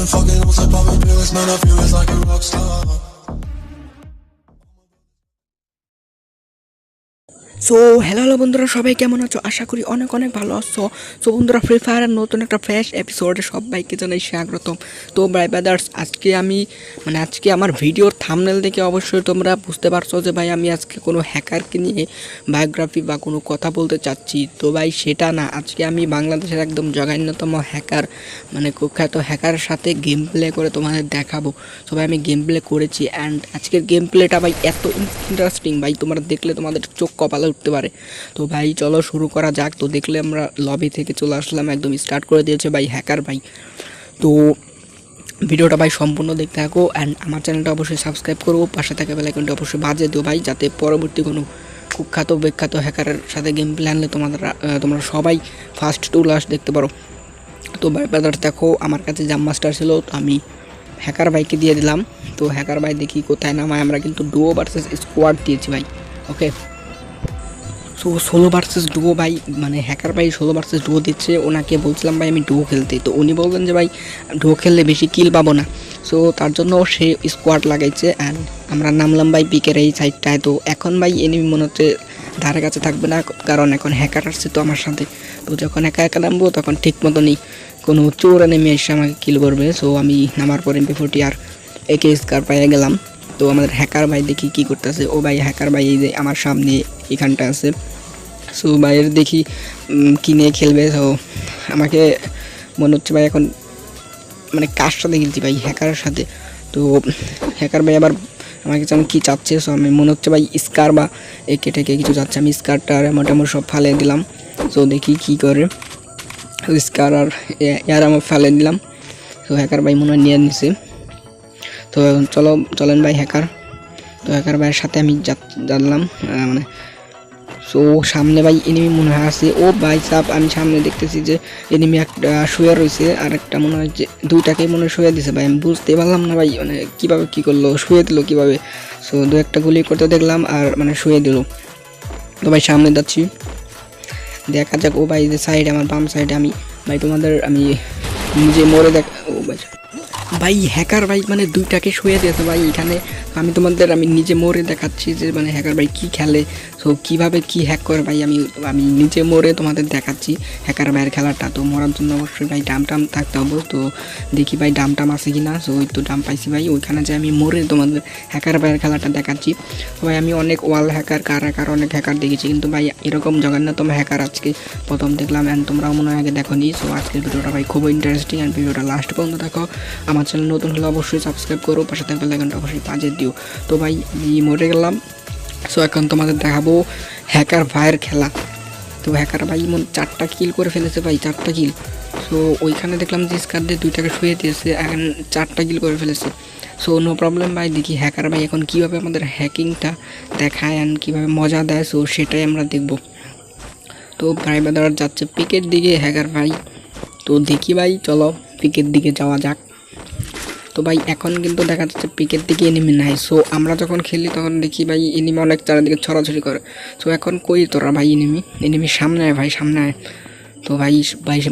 been fucking on some poppin' pills, man, I feel it's like a rock star. So hello বন্ধুরা, সবাই কেমন আছো? আশা করি অনেক অনেক ভালো আছো। সো বন্ধুরা, ফ্রি ফায়ারের নতুন একটা ফ্রেশ এপিসোডে সবাইকে জানাই স্বাগতম। তো ভাই ব্রাদার্স, আজকে আমার ভিডিওর থাম্বনেল দেখে অবশ্যই তোমরা বুঝতে পারছো যে ভাই আমি আজকে কোনো হ্যাকারকে নিয়ে বায়োগ্রাফি বা কোনো কথা বলতে চাচ্ছি। তো ভাই সেটা না, আজকে আমি বাংলাদেশের একদম জঘন্যতম হ্যাকার, কুখ্যাত হ্যাকারের সাথে গেম প্লে করে তোমাদের দেখাবো। তো ভাই আমি গেম প্লে করেছি, অ্যান্ড আজকের গেম প্লেটা ভাই এত ইন্টারেস্টিং ভাই, তোমরা দেখলে তোমাদের চোখ কপালে উঠতে পারে। তো ভাই চলো শুরু করা যাক। তো দেখলে আমরা লবি থেকে চলে আসলাম, একদম স্টার্ট করে দিয়েছে ভাই হ্যাকার ভাই। তো ভিডিওটা ভাই সম্পূর্ণ দেখতে থাকো, অ্যান্ড আমার চ্যানেলটা অবশ্যই সাবস্ক্রাইব করবো, পাশে থাকা বেল আইকনটা অবশ্যই বাজিয়ে দিও ভাই, যাতে পরবর্তী কোনো কুখ্যাত বিখ্যাত হ্যাকারের সাথে গেম প্লে আনলে তোমরা সবাই ফার্স্ট টু লাস্ট দেখতে পারো। তো ভাই ব্রাদার দেখো, আমার কাছে জাম মাস্টার ছিল, তো আমি হ্যাকার ভাইকে দিয়ে দিলাম। তো হ্যাকার ভাই দেখি কোথায় নামায়, আমরা কিন্তু ডুও ভার্সেস স্কোয়াড দিয়েছি ভাই। ওকে, সো 16 ভার্সেস ডুও ভাই, হ্যাকার ভাই 16 ভার্সেস ডুও দিচ্ছে। ওনাকে বলছিলাম ভাই আমি ডুও খেলতে, তো উনি বললেন যে ভাই ডুও খেললে বেশি কিল পাবো না। সো তার জন্য সে স্কোয়াড লাগাইছে, অ্যান্ড আমরা নামলাম ভাই পিকের এই সাইডটায়। তো এখন ভাই এনিমি মনে হচ্ছে ধারে কাছে থাকবে না, কারণ এখন হ্যাকার আসছে তো আমার সাথে। তো যখন একা একা নামবো তখন ঠিক মতনই কোনো চোর নেমে এসে আমাকে কিল করবে। সো আমি নামার পর MP40 আর AK স্কার পাইয়ে গেলাম। তো আমাদের হ্যাকার ভাই দেখি কী করতেছে। ও ভাই হ্যাকার ভাই এই যে আমার সামনে এখানটা আছে। সো ভাইয়ের দেখি কিনে খেলবে। তো আমাকে মনে হচ্ছে ভাই এখন কার সাথে খেলছি ভাই, হ্যাকারের সাথে। তো হ্যাকার ভাই আবার আমাকে যেমন কী চাচ্ছে, সো আমি মনে হচ্ছে ভাই স্কার বা একে টেকে কিছু চাচ্ছে। আমি স্কারটা আর মোটামুটি সব ফালিয়ে দিলাম। সো দেখি কী করে, স্কার আর এয়ার আমার ফালিয়ে দিলাম। তো হ্যাকার ভাই মনে হয় নিয়ে নিছে। তো চলেন ভাই হ্যাকার। তো হ্যাকার ভাইয়ের সাথে আমি জানলাম সো সামনে ভাই এনিমি মনে হয় আছে। ও ভাই সাপ, আমি সামনে দেখতেছি যে এনিমি একটা শুয়ে রয়েছে, আর একটা মনে হয় যে দুইটাকেই মনে হয় শুয়ে দিছে ভাই। আমি বুঝতে পারলাম না ভাই কীভাবে কী করলো, শুয়ে দিল কীভাবে। সো দু একটা গুলি করতে দেখলাম আর শুয়ে দিল। তো ভাই সামনে যাচ্ছি, দেখা যাক। ও ভাই যে সাইডে, আমার বাম সাইডে আমি নিজে মরে ও ভাই হ্যাকার ভাই দুইটাকে শুয়ে দিয়েছে ভাই এখানে। আমি নিজে মরে দেখাচ্ছি যে হ্যাকার ভাই কী খেলে, সো কীভাবে কী হ্যাক করে ভাই। আমি নিজে মরে তোমাদের দেখাচ্ছি হ্যাকার ভাইয়ের খেলাটা। তো মরার জন্য অবশ্যই ভাই ডাম থাকতে হবে। তো দেখি ভাই ডাম আছে কি না। সো ওই তো ডাম পাইছি ভাই, ওইখানে যে আমি মরে তোমাদের হ্যাকার ভাইয়ের খেলাটা দেখাচ্ছি। তো ভাই আমি অনেক ওয়াল হ্যাকার, কার হ্যাকার, অনেক হ্যাকার দেখেছি, কিন্তু ভাই এরকম জঘন্যতম হ্যাকার আজকে প্রথম দেখলাম, অ্যান্ড তোমরাও মনে হয় আগে দেখো নি। সো আজকের ভিডিওটা ভাই খুবই ইন্টারেস্টিং, অ্যান্ড ভিডিওটা লাস্ট পর্যন্ত দেখো। আমার চ্যানেল নতুন হলে অবশ্যই সাবস্ক্রাইব করো, পাশে থাকবে লাইকনটা অবশ্যই বাজিয়ে দিও। তো ভাই আমি মরে গেলাম। সো এখন তোমাদের দেখাবো হ্যাকার ভাইয়ের খেলা। তো হ্যাকার ভাই 4টা কিল করে ফেলেছে ভাই, 4টা কিল। সো ওইখানে দেখলাম যে স্কার দিয়ে 2টাকে শুয়ে দিয়েছে, এখন 4টা কিল করে ফেলেছে। সো নো প্রবলেম ভাই, দেখি হ্যাকার ভাই এখন কীভাবে আমাদের হ্যাকিংটা দেখায় অ্যান্ড কীভাবে মজা দেয়। সো সেটাই আমরা দেখব। তো ভাই ব্রাদার যাচ্ছে পিকের দিকে হ্যাকার ভাই। তো দেখি ভাই, চলো পিকের দিকে যাওয়া যাক। তো ভাই এখন কিন্তু দেখা যাচ্ছে পিকের দিকে এনিমি নাই। সো আমরা যখন খেলি তখন দেখি ভাই এনিমি অনেক চারিদিকে ছড়াছড়ি করে। সো এখন কই তোরা ভাই, এনিমি সামনে আয় ভাই, সামনে আয়। তো ভাই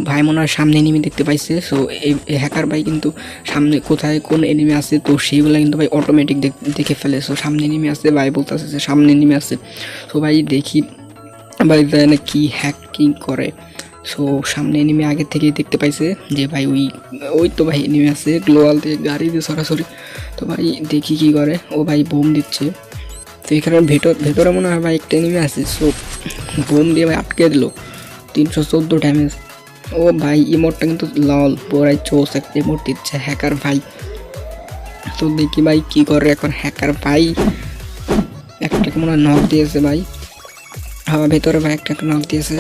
ভাই মনে হয় সামনে এনিমি দেখতে পাইছে। সো এই হ্যাকার ভাই কিন্তু সামনে কোথায় কোন এনিমি আছে তো সেইগুলো কিন্তু ভাই অটোমেটিক দেখে ফেলে। সো সামনে এনিমি আছে ভাই, বলতেছে যে সামনে এনিমি আছে। সো ভাই দেখি ভাই কি হ্যাকিং করে। সো সামনে এনিমি আগে থেকেই দেখতে পাইছে যে ভাই ওই তো ভাই এনিমি আছে গ্লোয়াল থেকে গাড়ি দিয়ে সরাসরি। তো ভাই দেখি কী করে। ও ভাই বোম দিচ্ছে। তো এখানে ভেতরে মনে হয় ভাই একটা এনিমি আছে। সো বোম দিয়ে ভাই আটকে দিল, 314 ড্যামেজ। ও ভাই ইমোটটা কিন্তু লাল পুরাই চোস একটা ইমোট দিচ্ছে হ্যাকার ভাই। তো দেখি ভাই কী করে এখন হ্যাকার ভাই। একটাকে মনে হয় নক দিয়েছে ভাই, হ্যাঁ ভেতরে ভাই একটা নক দিয়েছে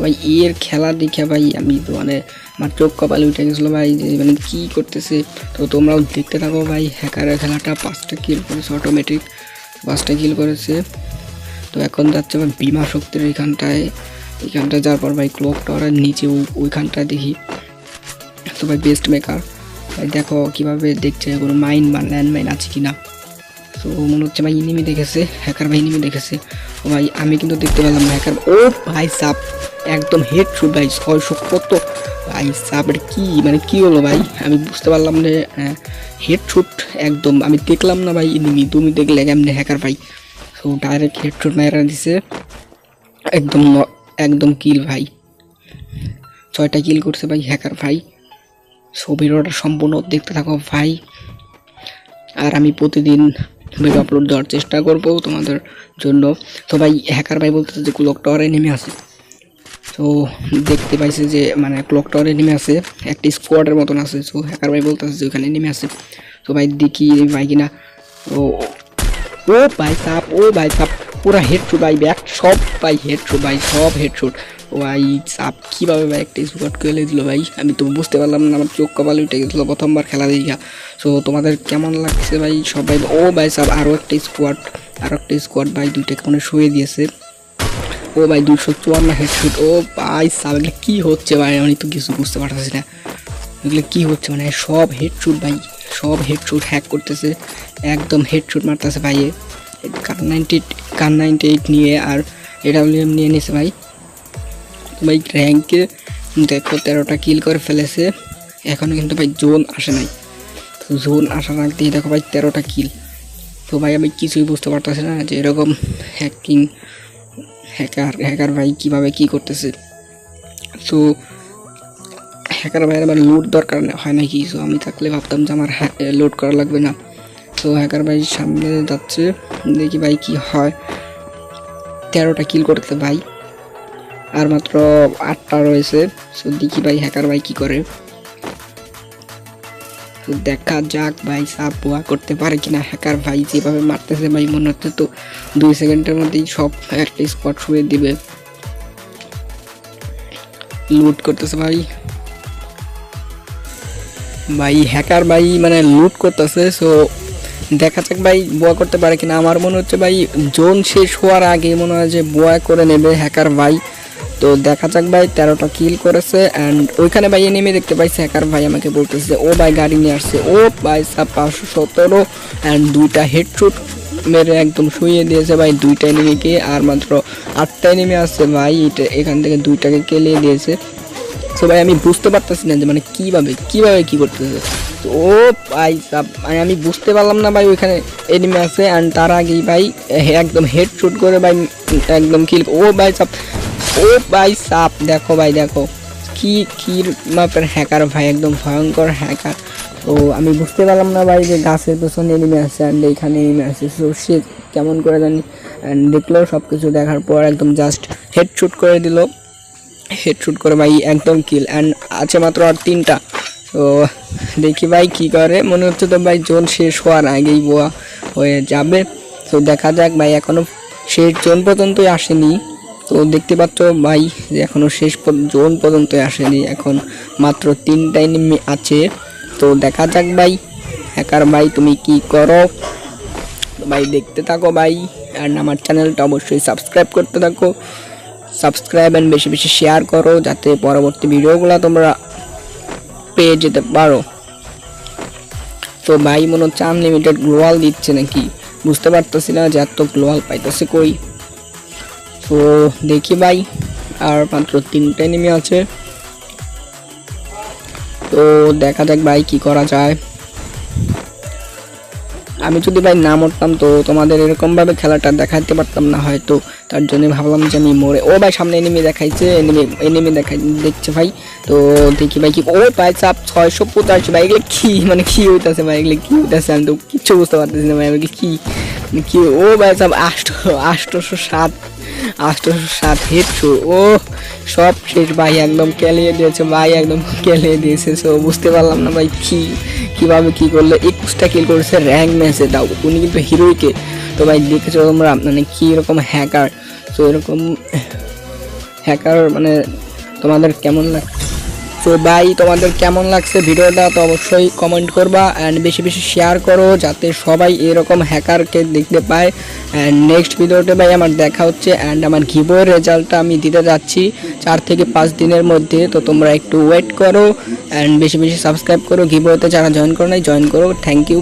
ভাই। এর খেলা দেখে ভাই আমি তো আমার চোখ কপালে উঠে গেছিলো ভাই, যে কী করতেছে। তো তোমরাও দেখতে থাকো ভাই। হ্যাকারের খেলাটা 5টা কিল করেছে, অটোমেটিক 5টা কিল করেছে। তো এখন যাচ্ছে ভাই বিমা শক্তির এখানটায় যাওয়ার পর ভাই ক্লক টাওয়ারের নিচে ওইখানটায় দেখি। তো ভাই বেস্ট মেকার ভাই দেখো কীভাবে দেখছে কোনো মাইন বা ল্যান্ডমাইন আছে কি না। তো মনে হচ্ছে ভাই এনিমি দেখেছে, হ্যাকার ভাই এনিমি দেখেছে। ও ভাই আমি কিন্তু দেখতে পেলাম না হ্যাকার। ও ভাই সাপ একদম হেডশট ভাই 600 কত ভাই সাবের কি মানে কি হলো ভাই আমি বুঝতে পারলাম না হেডশট একদম আমি দেখলাম না ভাই এনিমি তুমি দেখলে কেমনে হ্যাকার ভাই সো ডাইরেক্ট হেডশট মারা দিছে একদম একদম কিল ভাই 6টা কিল করছে ভাই হ্যাকার ভাই সো ভিডিওটা সম্পূর্ণ দেখতে থাকো ভাই আর আমি প্রতিদিন ভিডিও আপলোড দেওয়ার চেষ্টা করব তোমাদের জন্য তো ভাই হ্যাকার ভাই বলতেছে যে ক্লক টাওয়ারে নেমে আসে তো দেখতে পাইছে যে মানে ক্লক টাওয়ারে নেমে আসে একটা স্কোয়াডের মতন আছে সো হ্যাকার ভাই বলতেছে যে ওখানে নেমে আসে তো ভাই দেখি ভাই কিনা ও ও ভাই সাপ পুরা হেডশট ভাই ব্যাক সব ভাই হেডশট ভাই সব হেডশট ও ভাই সাপ কীভাবে ভাই একটা স্কোয়াড খেলে দিল ভাই আমি তো বুঝতে পারলাম না আমার চোখ কপালে উঠে গেছিলো প্রথমবার খেলা দেখা সো তোমাদের কেমন লাগছে ভাই সবাই ও ভাই সাপ আরও একটা স্কোয়াড ভাই দুইটা কেমন শুয়ে দিয়েছে ও ভাই 254 হেডশট ও ভাই সাপ এগুলো কী হচ্ছে ভাই আমি তো কিছু বুঝতে পারতেছি না এগুলো কী হচ্ছে মানে সব হেডশট ভাই সব হেডশট হ্যাক করতেছে একদম হেডশট মারতেছে ভাই কার 98 নিয়ে আর এডাব্লিউএম নিয়ে নিয়েছে ভাই ভাই র্যাঙ্কে দেখো 13টা কিল করে ফেলেছে এখনও কিন্তু ভাই জোন আসে নাই তো জোন আসার আগ দিয়ে দেখো ভাই 13টা কিল তো ভাই আমি কিছুই বুঝতে পারতেছি না যে এরকম হ্যাকার ভাই কীভাবে কী করতেছে তো হ্যাকার ভাইয়ের আমার লোড দরকার হয় নাকি সো আমি থাকলে ভাবতাম যে আমার লোড করা লাগবে না তো হ্যাকার ভাই সামনে যাচ্ছে দেখি ভাই কি হয় 13টা কিল করতে ভাই আর মাত্র 8টা রয়েছে সো দেখি ভাই হ্যাকার ভাই কি করে তো দেখা যাক ভাই সাপ বোয়া করতে পারে কিনা হ্যাকার ভাই যেভাবে মারতেছে ভাই মনে হচ্ছে তো 2 সেকেন্ডের মধ্যেই সব একটা স্পট শুয়ে দিবে লুট করতেছে ভাই হ্যাকার ভাই মানে লুট করতেছে সো দেখা যাক ভাই বোয়া করতে পারে কিনা আমার মনে হচ্ছে ভাই জোন শেষ হওয়ার আগে মনে হয় যে বোয়া করে নেবে হ্যাকার ভাই তো দেখা যাক ভাই 13টা কিল করেছে অ্যান্ড ওইখানে ভাই নেমে দেখতে পাইছে হ্যাকার ভাই আমাকে বলতেছে ও ভাই গাড়ি নিয়ে আসছে ও ভাই 517 অ্যান্ড 2টা হেডশট মেরে একদম শুয়ে দিয়েছে ভাই 2টা এনিমিকে আর মাত্র 8টা এনিমি আসছে ভাই এখান থেকে 2টাকে কেলিয়ে দিয়েছে তো ভাই আমি বুঝতে পারতেছি না যে মানে কীভাবে কী করতেছে তো ও ভাই আমি বুঝতে পারলাম না ভাই ওইখানে এনিমি আছে অ্যান্ড তার আগেই ভাই একদম হেডশট করে ভাই একদম কিল ও ভাই সাপ দেখো ভাই দেখো কি মাপের হ্যাকার ভাই একদম ভয়ঙ্কর হ্যাকার তো আমি বুঝতে পারলাম না ভাই যে গাছের পেছনে এনিমি আছে অ্যান্ড এইখানে এনিমি আছে সো সে কেমন করে জানি অ্যান্ড দেখলো সব কিছু দেখার পর একদম জাস্ট হেডশট করে দিল হেডশট করে ভাই একদম কিল অ্যান্ড আছে মাত্র আর 3টা তো দেখি ভাই কি করে মনে হচ্ছে তো ভাই জোন শেষ হওয়ার আগেই বোয়া হয়ে যাবে তো দেখা যাক ভাই এখনও শেষ জোন পর্যন্তই আসেনি তো দেখতে পাচ্ছ ভাই যে এখনও শেষ জোন পর্যন্তই আসেনি এখন মাত্র 3টা এনিমি আছে তো দেখা যাক ভাই হ্যাকার ভাই তুমি কি করো ভাই দেখতে থাকো ভাই অ্যান্ড আমার চ্যানেলটা অবশ্যই সাবস্ক্রাইব করতে থাকো সাবস্ক্রাইব অ্যান্ড বেশি বেশি শেয়ার করো যাতে পরবর্তী ভিডিওগুলো তোমরা পেয়ে যেতে পারো তো ভাই মনে হচ্ছে আনলিমিটেড গ্লোয়াল দিচ্ছে নাকি বুঝতে পারতেছি না যে এত গ্লোয়াল পাইতেছে কই তো দেখি ভাই আর মাত্র 3টা এনিমি আছে তো দেখা যাক ভাই কি করা যায় আমি যদি ভাই না মরতাম তো তোমাদের এরকমভাবে খেলাটা দেখাতে পারতাম না হয়তো তার জন্য ভাবলাম যে আমি মরে ও ভাই সামনে এনিমি দেখাইছে এনিমি দেখছে ভাই তো দেখি ভাই কি ও ভাই চাপ 685 ভাই এগুলো কি মানে কি হইতাছে ভাই এগুলো কি হইতাছে আমি তো কিচ্ছু বুঝতে পারতেছি না ভাই এগুলো কি ও ভাই চাপ 807 হেডশট ও সব শেষ ভাই একদম কেলিয়ে দিয়েছে ভাই একদম কেলিয়ে দিয়েছে সো বুঝতে পারলাম না ভাই কিভাবে কি করলে 21টা কিল করেছে র্যাঙ্ক ম্যাচে দাও উনি কিন্তু হিরোইকে তো ভাই দেখেছো তোমরা মানে কি রকম হ্যাকার তো এরকম হ্যাকার মানে তোমাদের কেমন লাগছে তো ভাই তোমাদের কেমন লাগছে ভিডিওটা তো অবশ্যই কমেন্ট করবা অ্যান্ড বেশি বেশি শেয়ার করো যাতে সবাই এরকম হ্যাকারকে দেখতে পায় অ্যান্ড নেক্সট ভিডিওতে ভাই আমার দেখা হচ্ছে অ্যান্ড আমার গিভওয়ের রেজাল্টটা আমি দিতে যাচ্ছি 4 থেকে 5 দিনের মধ্যে তো তোমরা একটু ওয়েট করো অ্যান্ড বেশি বেশি সাবস্ক্রাইব করো গিভওয়েতে যারা জয়েন করো নাই জয়েন করো থ্যাংক ইউ।